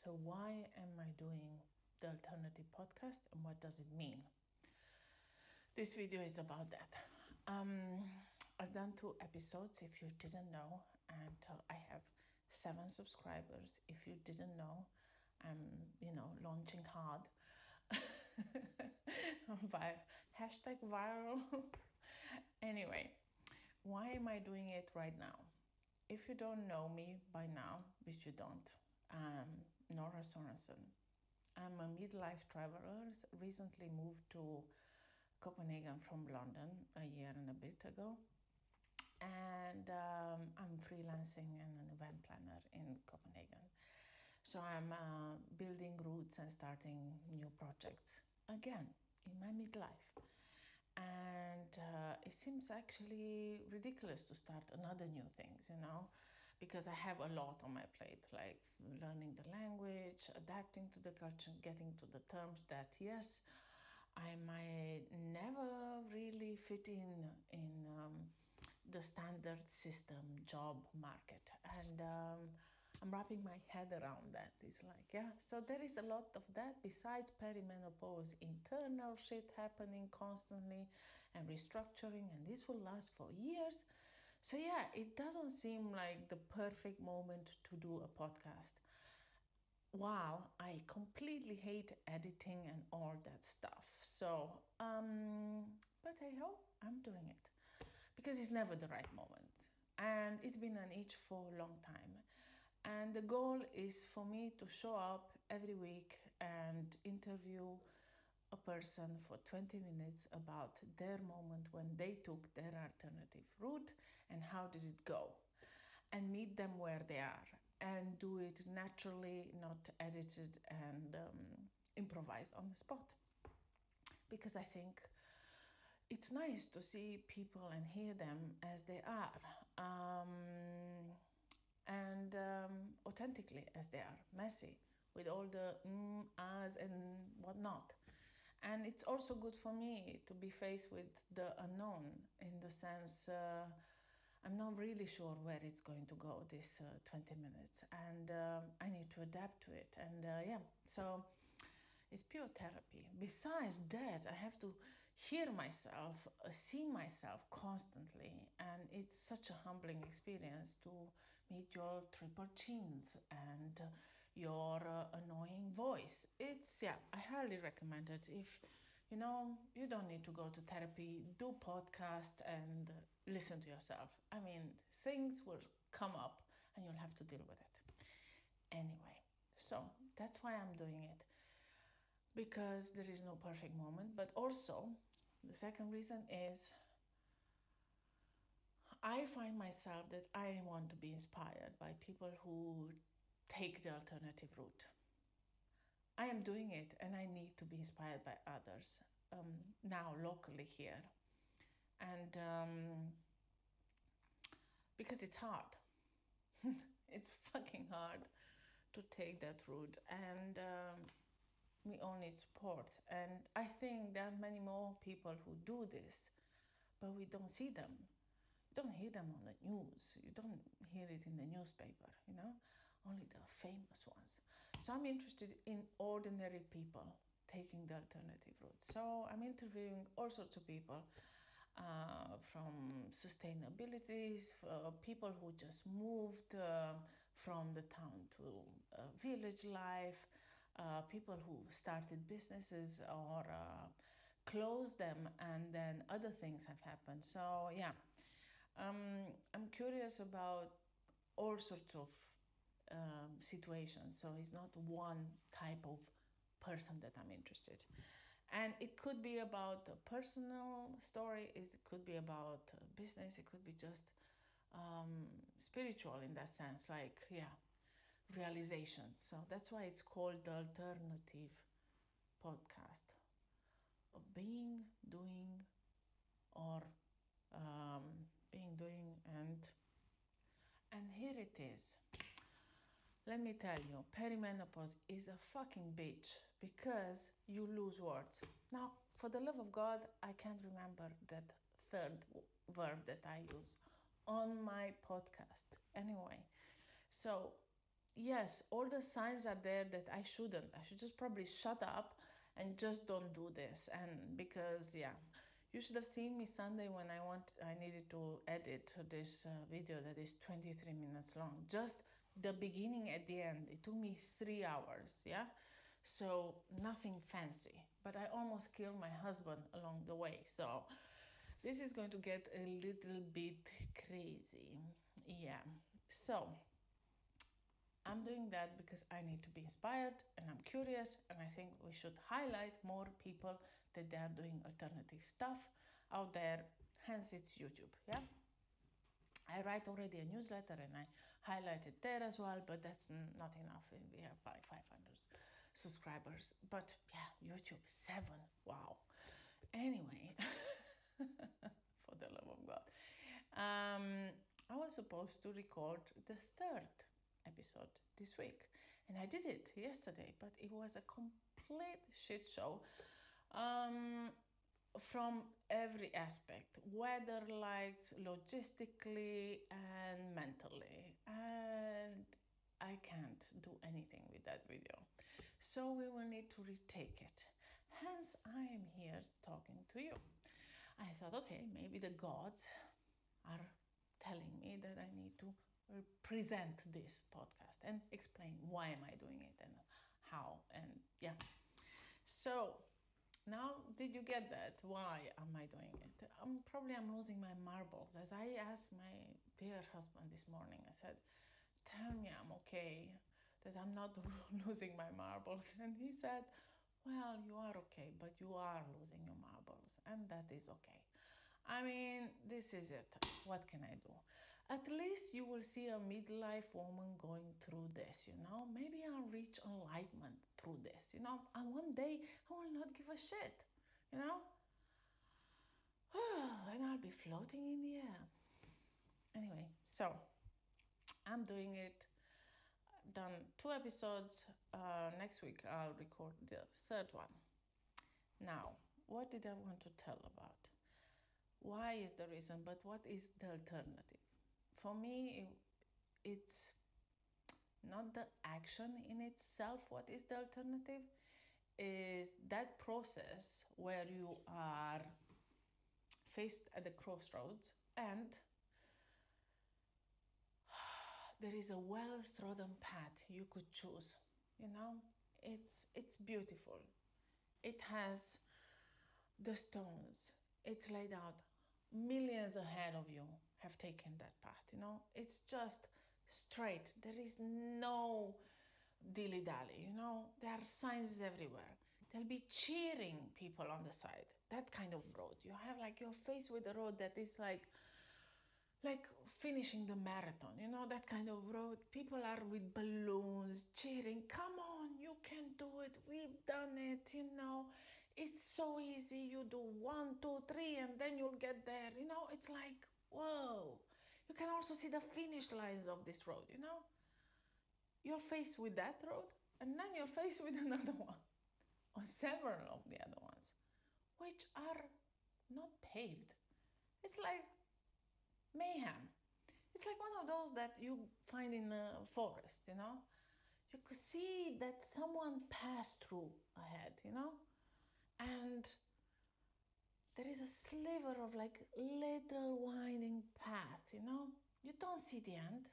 So why am I doing the alternative podcast and what does it mean? This video is about that. I've done 2 episodes if you didn't know, and I have 7 subscribers if you didn't know. I'm, launching hard. Hashtag viral. Anyway, why am I doing it right now? If you don't know me by now, which you don't, Nora Sorensen. I'm a midlife traveler, recently moved to Copenhagen from London a year and a bit ago. And I'm freelancing and an event planner in Copenhagen. So I'm building roots and starting new projects again in my midlife. And it seems actually ridiculous to start another new things, because I have a lot on my plate, like learning the language, adapting to the culture, getting to the terms that, yes, I might never really fit in the standard system job market. And I'm wrapping my head around that. It's like, yeah, so there is a lot of that besides perimenopause, internal shit happening constantly and restructuring, and this will last for years. So yeah, it doesn't seem like the perfect moment to do a podcast. While I completely hate editing and all that stuff. So, but hey ho, I'm doing it because it's never the right moment. And it's been an itch for a long time. And the goal is for me to show up every week and interview a person for 20 minutes about their moment when they took their alternative route and how did it go, and meet them where they are and do it naturally, not edited and improvised on the spot. Because I think it's nice to see people and hear them as they are, and authentically as they are, messy, with all the ahs and whatnot. And it's also good for me to be faced with the unknown, in the sense I'm not really sure where it's going to go this 20 minutes, and I need to adapt to it. And so it's pure therapy. Besides that, I have to hear myself, see myself constantly, and it's such a humbling experience to meet your triple chins and your annoying voice. I highly recommend it. If you don't need to go to therapy, do podcast and listen to yourself. I mean, things will come up and you'll have to deal with it. Anyway, so that's why I'm doing it. Because there is no perfect moment, but also the second reason is I find myself that I want to be inspired by people who take the alternative route. I am doing it and I need to be inspired by others now locally here. And because it's hard. It's fucking hard to take that route, and we all need support. And I think there are many more people who do this, but we don't see them. You don't hear them on the news. You don't hear it in the newspaper, only the famous ones. So I'm interested in ordinary people taking the alternative route. So I'm interviewing all sorts of people, from sustainability, people who just moved from the town to village life, people who started businesses or closed them, and then other things have happened. So yeah, I'm curious about all sorts of situations. So it's not one type of person that I'm interested. And it could be about a personal story, it could be about business, it could be just spiritual in that sense, like, realizations. So that's why it's called the alternative podcast of being, doing, or doing, and here it is. Let me tell you, perimenopause is a fucking bitch because you lose words. Now, for the love of God, I can't remember that third verb that I use on my podcast. Anyway, so yes, all the signs are there that I shouldn't. I should just probably shut up and just don't do this. And because, yeah, you should have seen me Sunday when I needed to edit this video that is 23 minutes long. Just the beginning at the end. It took me 3 hours, yeah? So nothing fancy. But I almost killed my husband along the way. So this is going to get a little bit crazy. Yeah. So I'm doing that because I need to be inspired and I'm curious, and I think we should highlight more people that they are doing alternative stuff out there. Hence, it's YouTube. Yeah, I write already a newsletter and I highlight it there as well, but that's not enough. We have like 500 subscribers, but yeah, YouTube 7. Wow. Anyway, for the love of God. I was supposed to record the third episode this week, and I did it yesterday, but it was a complete shit show from every aspect, whether like logistically and mentally, and I can't do anything with that video. So we will need to retake it. Hence, I am here talking to you. I thought, okay, maybe the gods are telling me that I need to present this podcast and explain why am I doing it and how, and yeah. So now, did you get that? Why am I doing it? I'm losing my marbles. As I asked my dear husband this morning, I said, "Tell me I'm okay, that I'm not losing my marbles." And he said, "Well, you are okay, but you are losing your marbles, and that is okay." I mean, this is it. What can I do? At least you will see a midlife woman going through this, you know? Maybe I'll reach enlightenment through this, you know? And one day I will not give a shit, you know? And I'll be floating in the air. Anyway, so I'm doing it. Done 2 episodes. Next week I'll record the third one. Now, what did I want to tell about? Why is the reason, but what is the alternative? For me, it's not the action in itself. What is the alternative? Is that process where you are faced at the crossroads and there is a well-trodden path you could choose. You know, it's beautiful. It has the stones. It's laid out. Millions ahead of you have taken that path. You know, it's just straight. There is no dilly dally. You know, there are signs everywhere. There'll be cheering people on the side. That kind of road. You have like you're faced with a road that is like finishing the marathon, you know, that kind of road. People are with balloons cheering, "Come on, you can do it, we've done it, you know, it's so easy, you do 1 2 3 and then you'll get there," you know. It's like, whoa. You can also see the finish lines of this road, you know. You're faced with that road, and then you're faced with another one, or several of the other ones, which are not paved. It's like mayhem. It's like one of those that you find in the forest, you know? You could see that someone passed through ahead, you know? And there is a sliver of like little winding path, you know? You don't see the end.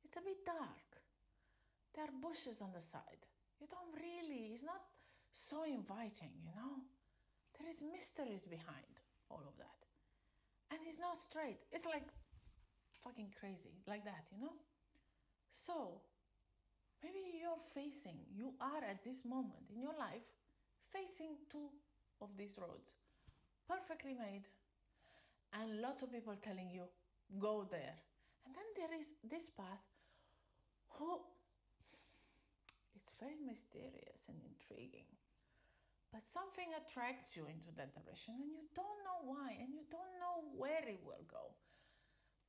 It's a bit dark. There are bushes on the side. You don't really, it's not so inviting, you know? There is mysteries behind all of that. And it's not straight. It's like fucking crazy, like that, you know? So, maybe you are at this moment in your life facing two of these roads, perfectly made, and lots of people telling you, go there. And then there is this path who, it's very mysterious and intriguing, but something attracts you into that direction and you don't know why and you don't know where it will go.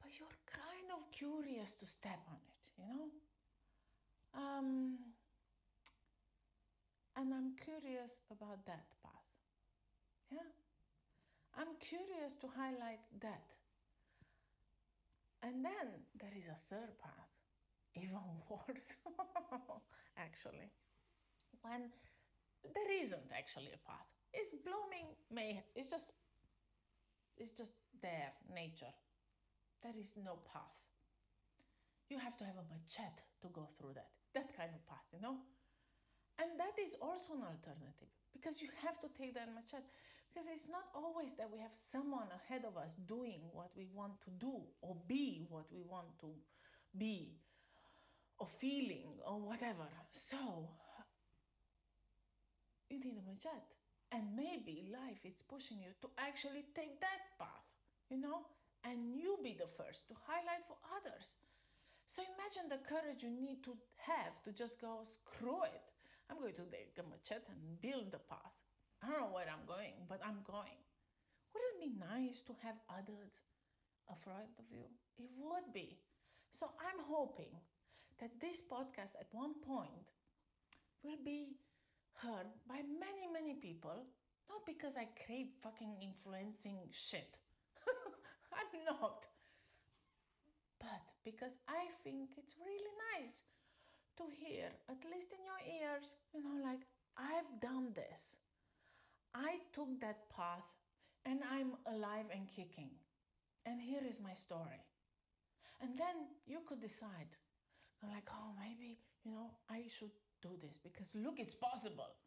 But you're kind of curious to step on it, you know? And I'm curious about that path. Yeah? I'm curious to highlight that. And then there is a third path. even worse, actually. When there isn't actually a path. It's blooming mayhem. It's just there, nature. There is no path. You have to have a machete to go through that. That kind of path, you know? And that is also an alternative because you have to take that machete. Because it's not always that we have someone ahead of us doing what we want to do or be what we want to be or feeling or whatever. So you need a machete. And maybe life is pushing you to actually take that path, you know? And you be the first to highlight for others. So imagine the courage you need to have to just go, screw it. I'm going to take a machete and build the path. I don't know where I'm going, but I'm going. Wouldn't it be nice to have others afraid of you? It would be. So I'm hoping that this podcast at one point will be heard by many, many people, not because I crave fucking influencing shit. I'm not. But because I think it's really nice to hear, at least in your ears, like, I've done this. I took that path and I'm alive and kicking. And here is my story. And then you could decide, like, oh, maybe, I should do this because look, it's possible.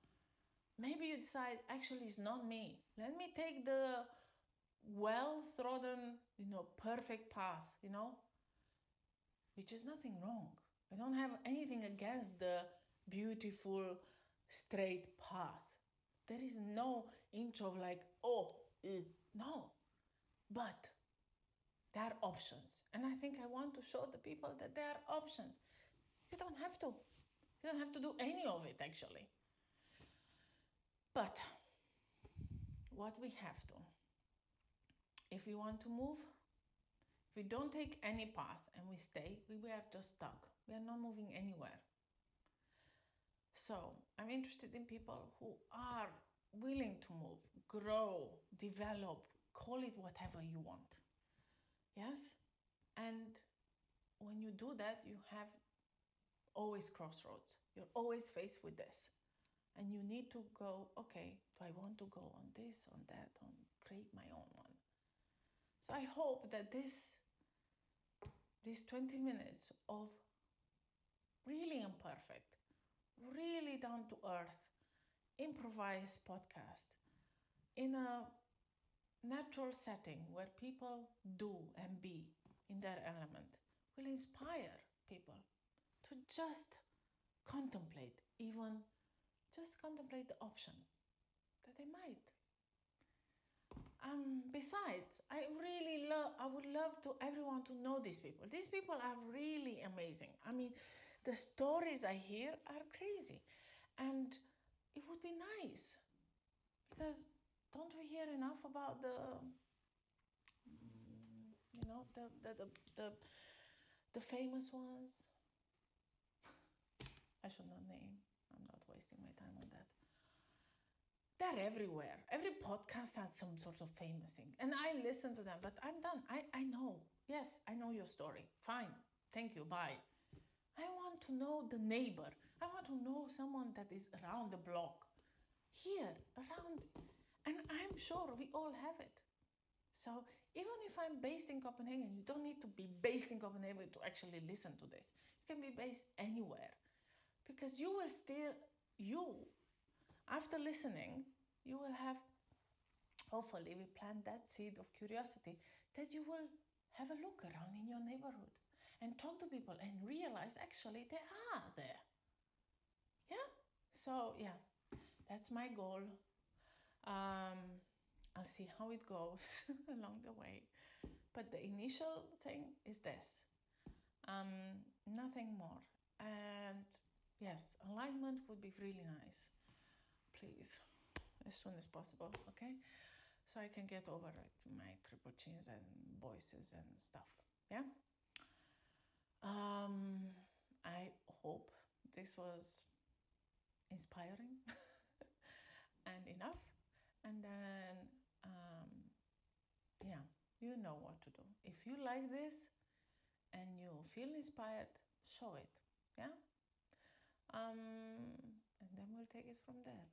Maybe you decide, actually, it's not me. Let me take the well-trodden, perfect path, which is nothing wrong. I don't have anything against the beautiful, straight path. There is no inch of like, no. But there are options. And I think I want to show the people that there are options. You don't have to. You don't have to do any of it, actually. But what we have to, if we want to move, if we don't take any path and we stay, we are just stuck. We are not moving anywhere. So I'm interested in people who are willing to move, grow, develop, call it whatever you want. Yes? And when you do that, you have always crossroads. You're always faced with this. And you need to go, okay, do I want to go on this, on that, on create my own one? So I hope that these 20 minutes of really imperfect, really down to earth, improvised podcast in a natural setting where people do and be in their element will inspire people to just contemplate, even just contemplate the option that they might. Besides, I would love to everyone to know these people. These people are really amazing. I mean, the stories I hear are crazy. And it would be nice because don't we hear enough about the famous ones? I should not name. I'm not wasting my time on that. They're everywhere. Every podcast has some sort of famous thing. And I listen to them, but I'm done. I know. Yes, I know your story. Fine. Thank you. Bye. I want to know the neighbor. I want to know someone that is around the block. Here, around. And I'm sure we all have it. So even if I'm based in Copenhagen, you don't need to be based in Copenhagen to actually listen to this. You can be based anywhere. Because you will still, after listening, you will have, hopefully, we plant that seed of curiosity that you will have a look around in your neighborhood and talk to people and realize actually they are there. Yeah? So, yeah, that's my goal. I'll see how it goes along the way. But the initial thing is this. Nothing more. And yes, alignment would be really nice. Please, as soon as possible, okay? So I can get over my triple chins and voices and stuff. Yeah? I hope this was inspiring and enough. And then, yeah, you know what to do. If you like this and you feel inspired, show it. Yeah. And then we'll take it from there.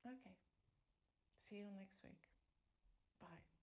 Okay. See you next week. Bye.